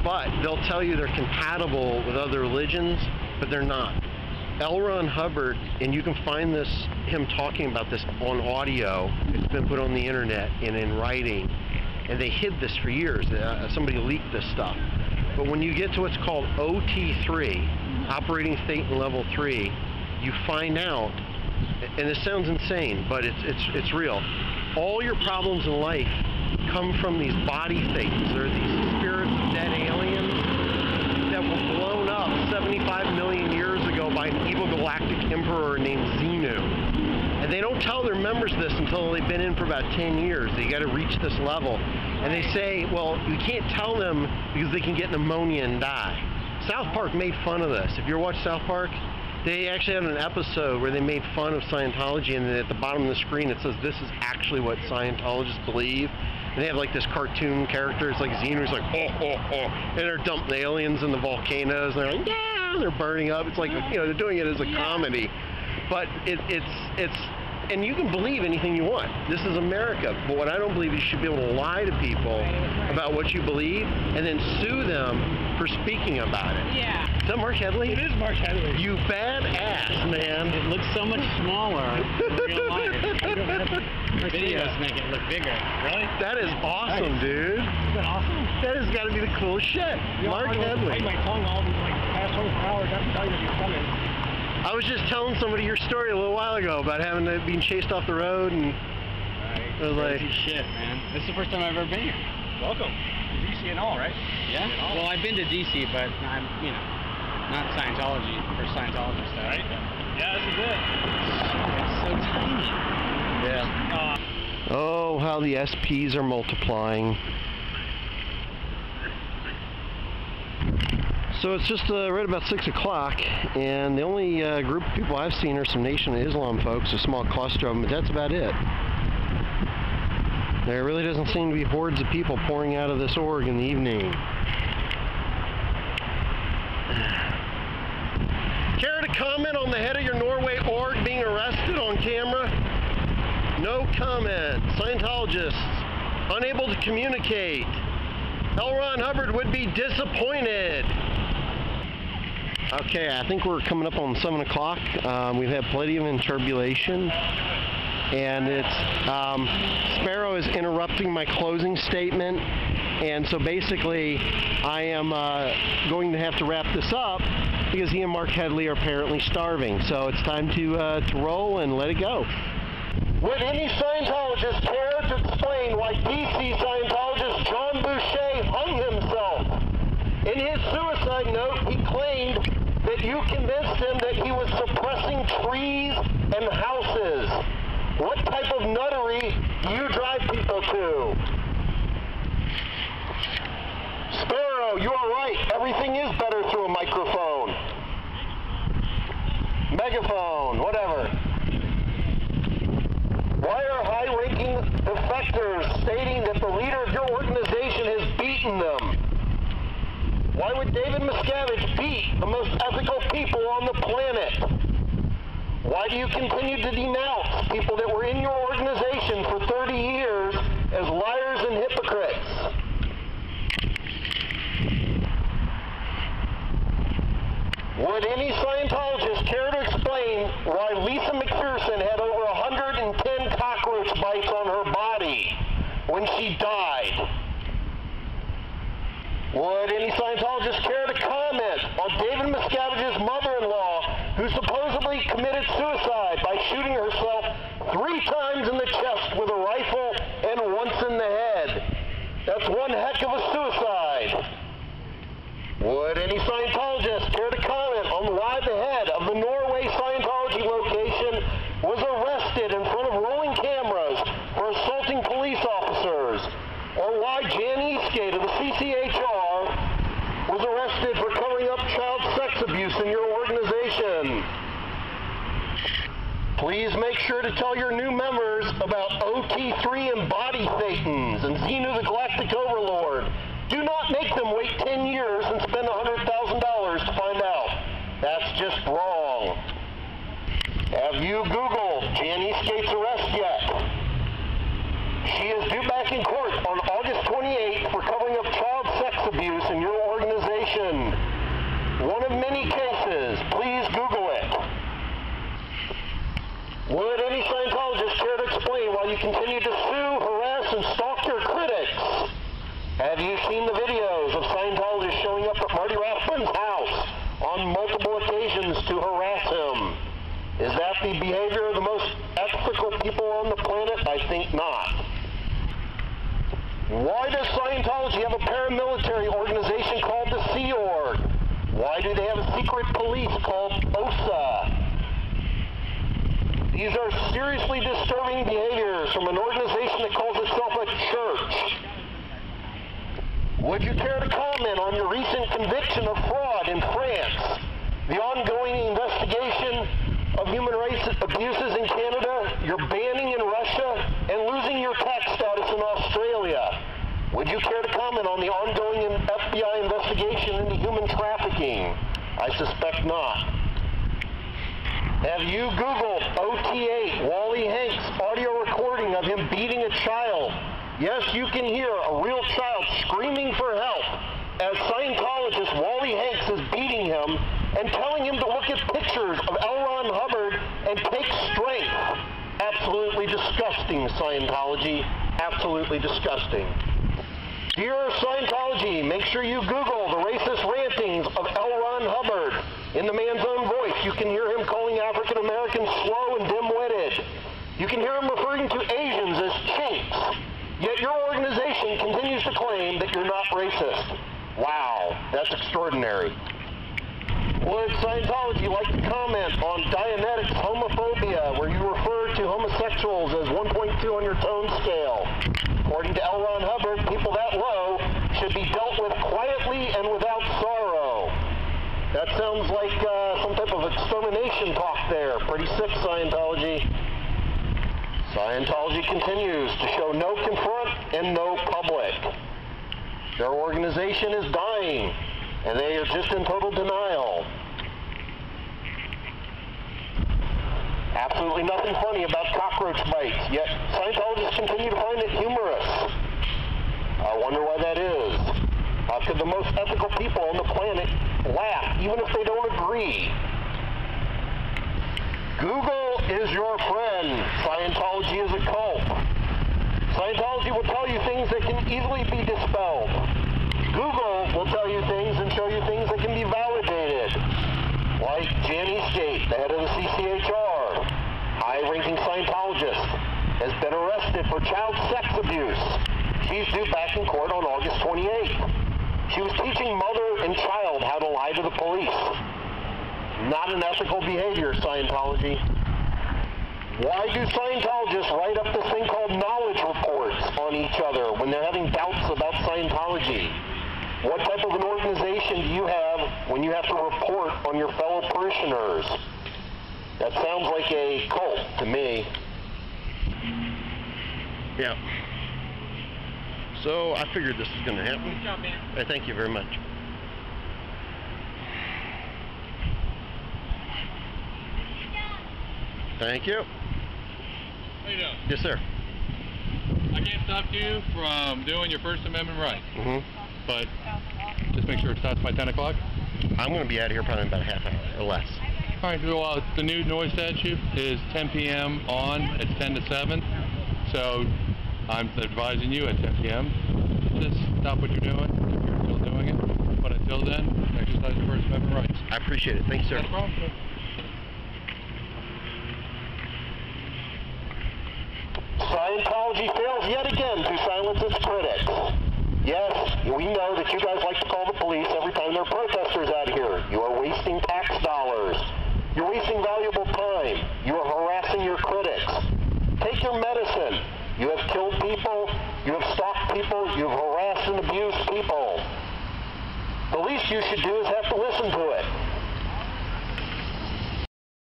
but they'll tell you they're compatible with other religions, but they're not. L. Ron Hubbard, and you can find this, him talking about this on audio. It's been put on the internet and in writing, and they hid this for years. Somebody leaked this stuff. But when you get to what's called OT3, Operating Thetan Level 3, you find out, and this sounds insane, but it's real. All your problems in life come from these body thetans. They're these spirits of dead aliens that were blown up 75 million years ago by an evil galactic emperor named Xenu. And they don't tell their members this until they've been in for about 10 years. They got to reach this level. And they say, well, you can't tell them because they can get pneumonia and die. South Park made fun of this. If you ever watched South Park, they actually had an episode where they made fun of Scientology, and at the bottom of the screen it says, this is actually what Scientologists believe. And they have like this cartoon character, it's like Xenu's like, oh, oh, oh. And they're dumping the aliens in the volcanoes, and they're like, yeah, and they're burning up. It's like, you know, they're doing it as a comedy. But it's and you can believe anything you want. This is America. But what I don't believe is you should be able to lie to people about what you believe and then sue them for speaking about it. Yeah. Is that Marc Headly? It is Marc Headly. You badass, man. It looks so much smaller in real life. Videos make it look bigger. Really? That is awesome, dude. Isn't that awesome? That has got to be the coolest shit. Marc Headly. My tongue all like past 24 hours. That's how you'll be coming. I was just telling somebody your story a little while ago about being chased off the road, and right. I was like, shit, man. This is the first time I've ever been here. Welcome to DC and all, right? Yeah. Well, I've been to DC, but I'm, you know, not Scientology for Scientology stuff. Right. Yeah, this is it. It's so tiny. Yeah. Oh, how the SPs are multiplying. So it's just right about 6 o'clock, and the only group of people I've seen are some Nation of Islam folks, a small cluster of them, but that's about it. There really doesn't seem to be hordes of people pouring out of this org in the evening. Care to comment on the head of your Norway org being arrested on camera? No comment. Scientologists unable to communicate. L. Ron Hubbard would be disappointed. Okay, I think we're coming up on 7 o'clock. We've had plenty of interbulation, and it's Sparrow is interrupting my closing statement, and so basically I am going to have to wrap this up because he and Marc Headly are apparently starving. So it's time to roll and let it go. Would any Scientologist care to explain why DC Scientologist John Boucher hung himself? In his suicide note, he claimed that you convinced him that he was suppressing trees and houses. What type of nuttery do you drive people to? Sparrow, you are right. Everything is better through a microphone. Megaphone, whatever. Why are high-ranking defectors stating that the leader of your organization has beaten them? Why would David Miscavige beat the most ethical people on the planet? Why do you continue to denounce people that were in your organization for 30 years as liars and hypocrites? Would any Scientologist care to explain why Lisa McPherson had over 110 cockroach bites on her body when she died? Would any Scientologist care to comment on David Miscavige's mother-in-law, who supposedly committed suicide by shooting herself 3 times in the chest with a rifle and once in the head? That's one heck of a suicide. Would any Scientologist care to comment on why the head of the Norway Scientology location was arrested in front of rolling cameras for assaulting police officers? Or why Jan Eastgate of the CCHR was arrested for covering up child sex abuse in your organization? Please make sure to tell your new members about OT3 and body thetans and Xenu the Galactic Overlord. Do not make them wait 10 years and spend $100,000 to find out. That's just wrong. Have you Googled Jan Eastgate's arrest yet? She is due back in court on August 28th for covering up child sex abuse in situation. One of many cases. Please Google it. Would any Scientologist care to explain why you continue to sue, harass, and stalk your critics? Have you seen the videos of Scientologists showing up at Marty Rathbun's house on multiple occasions to harass him? Is that the behavior of the most ethical people on the planet? I think not. Why does Scientology have a paramilitary organization called the Sea Org? Why do they have a secret police called OSA? These are seriously disturbing behaviors from an organization that calls itself a church. Would you care to comment on your recent conviction of fraud in France, the ongoing investigation of human rights abuses in Canada, your banning in Russia, and losing your tax status in Australia? Would you care to comment on the ongoing FBI investigation into human trafficking? I suspect not. Have you Googled OT8 Wally Hanks audio recording of him beating a child? Yes, you can hear a real child screaming for help as Scientologist Wally Hanks is beating him and telling him to look at pictures of L. Ron Hubbard and take strength. Absolutely disgusting, Scientology. Absolutely disgusting. Dear Scientology, make sure you Google the racist rantings of L. Ron Hubbard. In the man's own voice, you can hear him calling African Americans slow and dim-witted. You can hear him referring to Asians as chinks. Yet your organization continues to claim that you're not racist. Wow, that's extraordinary. Would Scientology like to comment on Dianetics homophobia, where you refer to homosexuals as 1.2 on your tone scale? According to L. Ron Hubbard, people that low should be dealt with quietly and without sorrow. That sounds like some type of extermination talk there. Pretty sick, Scientology. Scientology continues to show no confront and no public. Their organization is dying, and they are just in total denial. Absolutely nothing funny about cockroach bites, yet Scientologists continue to find it humorous. I wonder why that is. How could the most ethical people on the planet laugh, even if they don't agree? Google is your friend. Scientology is a cult. Scientology will tell you things that can easily be dispelled. Google will tell you things and show you things that can be validated. Like Janice Gate, the head of the CCHR, high-ranking Scientologist, has been arrested for child sex abuse. She's due back in court on August 28th. She was teaching mother and child how to lie to the police. Not an ethical behavior, Scientology. Why do Scientologists write up this thing called knowledge reports on each other when they're having doubts about Scientology? What type of an organization do you have when you have to report on your fellow parishioners? That sounds like a cult to me. Yeah. So I figured this was going to happen. Good job, man. Thank you very much. Thank you. How you doing? Yes, sir. I can't stop you from doing your First Amendment right. Mm-hmm. But just make sure it starts by 10 o'clock. I'm going to be out of here probably in about a half hour or less. All right, well, the new noise statute is 10 p.m. on. It's 10 to 7. So I'm advising you at 10 p.m. just stop what you're doing if you're still doing it. But until then, exercise your First Amendment rights. I appreciate it. Thank you, sir. No problem, sir. Scientology fails yet again to silence its critics. Yes, we know that you guys like to call the police every time there are protesters out here. You are wasting tax dollars. You're wasting valuable time. You are harassing your critics. Take your medicine. You have killed people. You have stalked people. You have harassed and abused people. The least you should do is have to listen to it.